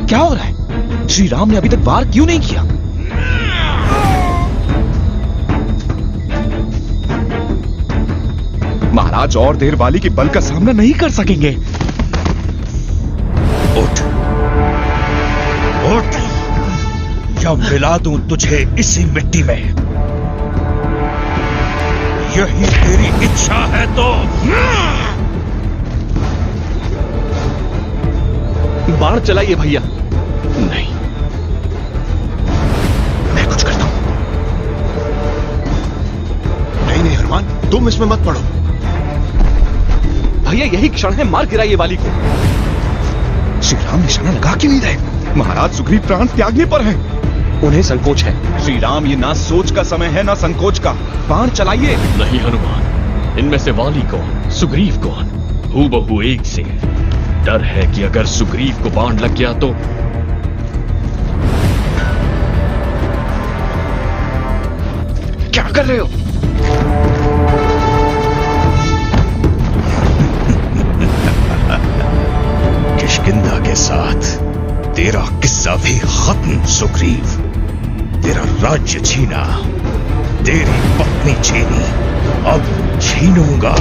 क्या हो रहा है? श्री राम ने अभी तक वार क्यों नहीं किया? महाराज और देर वाली के बल का सामना नहीं कर सकेंगे। उठ, उठ, या मिला दूं तुझे इसी मिट्टी में। यही तेरी इच्छा है तो। बाण चलाइए भैया। नहीं, मैं कुछ करता हूं। नहीं नहीं हनुमान, तुम इसमें मत पड़ो। भैया यही क्षण है, मार गिराइए वाली को। श्री राम निशाना लगा क्यों नहीं रहे? महाराज सुग्रीव प्राण त्यागने पर हैं। उन्हें संकोच है। श्री राम, ये ना सोच का समय है ना संकोच का। बाण चलाइए। नहीं हनुमान, इनमें से वाली कौन, सुग्रीव कौन, हूबहू एक से। डर है कि अगर सुग्रीव को बाण लग गया तो। क्या कर रहे हो? किष्किंधा के साथ तेरा किस्सा भी खत्म सुग्रीव। तेरा राज्य छीना, तेरी पत्नी छीनी, अब छीनूंगा।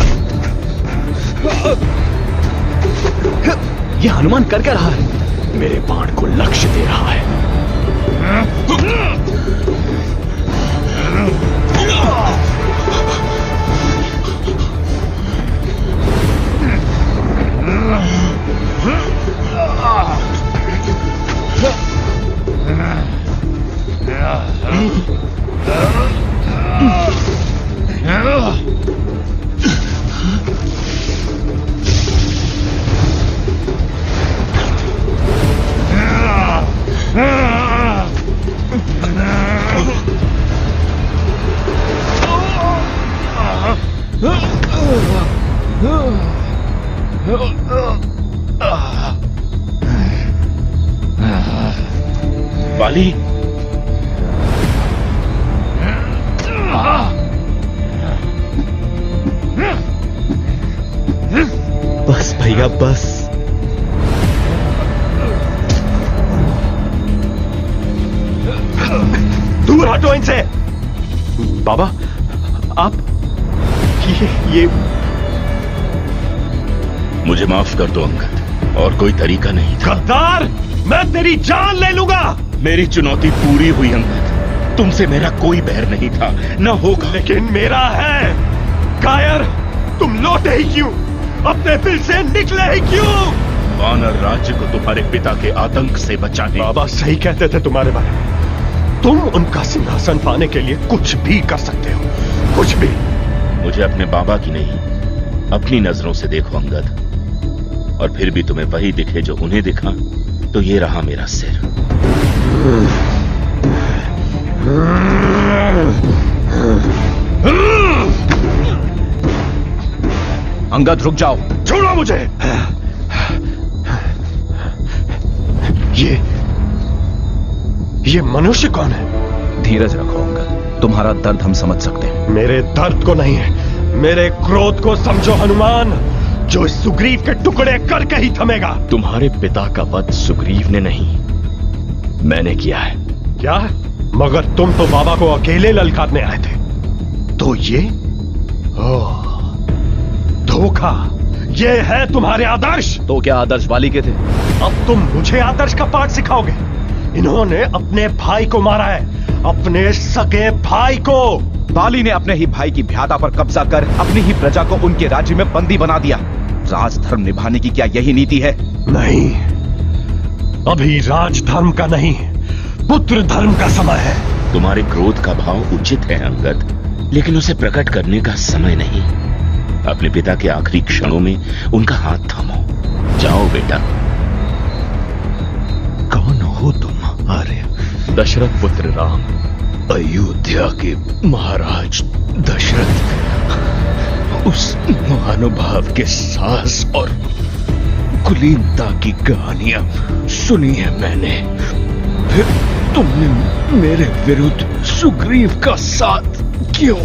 यह हनुमान कर क्या रहा है? मेरे बाण को लक्ष्य दे रहा है। वाली, बस भैया बस। दूर हटो इनसे। बाबा आप ये मुझे माफ कर दो अंगद, और कोई तरीका नहीं था। गद्दार, मैं तेरी जान ले लूंगा। मेरी चुनौती पूरी हुई अंगद। तुमसे मेरा कोई बैर नहीं था, न होगा। लेकिन मेरा है। कायर, तुम लौटे ही क्यों? अपने दिल से निकले ही क्यों? वानर राज्य को तुम्हारे पिता के आतंक से बचाने। बाबा सही कहते थे तुम्हारे बारे में। तुम उनका सिंहासन पाने के लिए कुछ भी कर सकते हो, कुछ भी। मुझे अपने बाबा की नहीं, अपनी नजरों से देखो अंगद, और फिर भी तुम्हें वही दिखे जो उन्हें दिखा, तो ये रहा मेरा सिर। अंगद रुक जाओ। छोड़ो मुझे। ये मनुष्य कौन है? धीरज रखो अंगद, तुम्हारा दर्द हम समझ सकते हैं। मेरे दर्द को नहीं है, मेरे क्रोध को समझो हनुमान, जो इस सुग्रीव के टुकड़े करके ही थमेगा। तुम्हारे पिता का वध सुग्रीव ने नहीं, मैंने किया है। क्या? मगर तुम तो बाबा को अकेले ललकारने आए थे। तो ये धोखा, ये है तुम्हारे आदर्श। तो क्या आदर्श वाली के थे? अब तुम मुझे आदर्श का पाठ सिखाओगे? इन्होंने अपने भाई को मारा है, अपने सगे भाई को। बाली ने अपने ही भाई की भ्याता पर कब्जा कर अपनी ही प्रजा को उनके राज्य में बंदी बना दिया। राजधर्म निभाने की क्या यही नीति है? नहीं, अभी राजधर्म का नहीं, पुत्र धर्म का समय है। तुम्हारे क्रोध का भाव उचित है अंगद, लेकिन उसे प्रकट करने का समय नहीं। अपने पिता के आखिरी क्षणों में उनका हाथ थामो। जाओ बेटा। कौन हो तुम? आर्य? दशरथ पुत्र राम, अयोध्या के महाराज दशरथ। उस महानुभाव के साहस और कुलीनता की कहानियां सुनी है मैंने। फिर तुमने मेरे विरुद्ध सुग्रीव का साथ क्यों?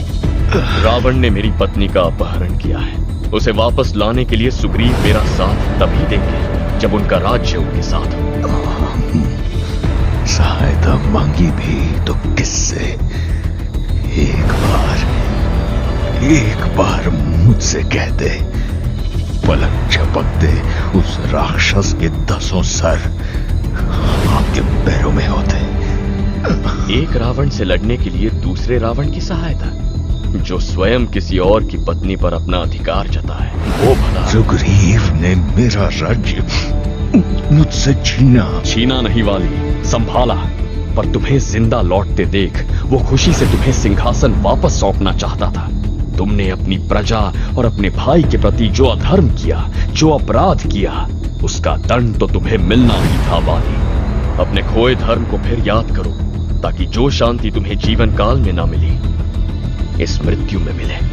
रावण ने मेरी पत्नी का अपहरण किया है। उसे वापस लाने के लिए सुग्रीव मेरा साथ तभी देंगे जब उनका राज्य उनके साथ हो। सहायता मांगी भी तो किससे? एक बार मुझसे कह दे, पलक झपकते उस राक्षस के 10 सर आपके पैरों में होते। एक रावण से लड़ने के लिए दूसरे रावण की सहायता, जो स्वयं किसी और की पत्नी पर अपना अधिकार जताए, वो भला। सुग्रीव ने मेरा राज्य मुझसे छीना नहीं वाली, संभाला। पर तुम्हें जिंदा लौटते देख वो खुशी से तुम्हें सिंहासन वापस सौंपना चाहता था। तुमने अपनी प्रजा और अपने भाई के प्रति जो अधर्म किया, जो अपराध किया, उसका दंड तो तुम्हें मिलना ही था वाली। अपने खोए धर्म को फिर याद करो, ताकि जो शांति तुम्हें जीवन काल में ना मिली, इस मृत्यु में मिले।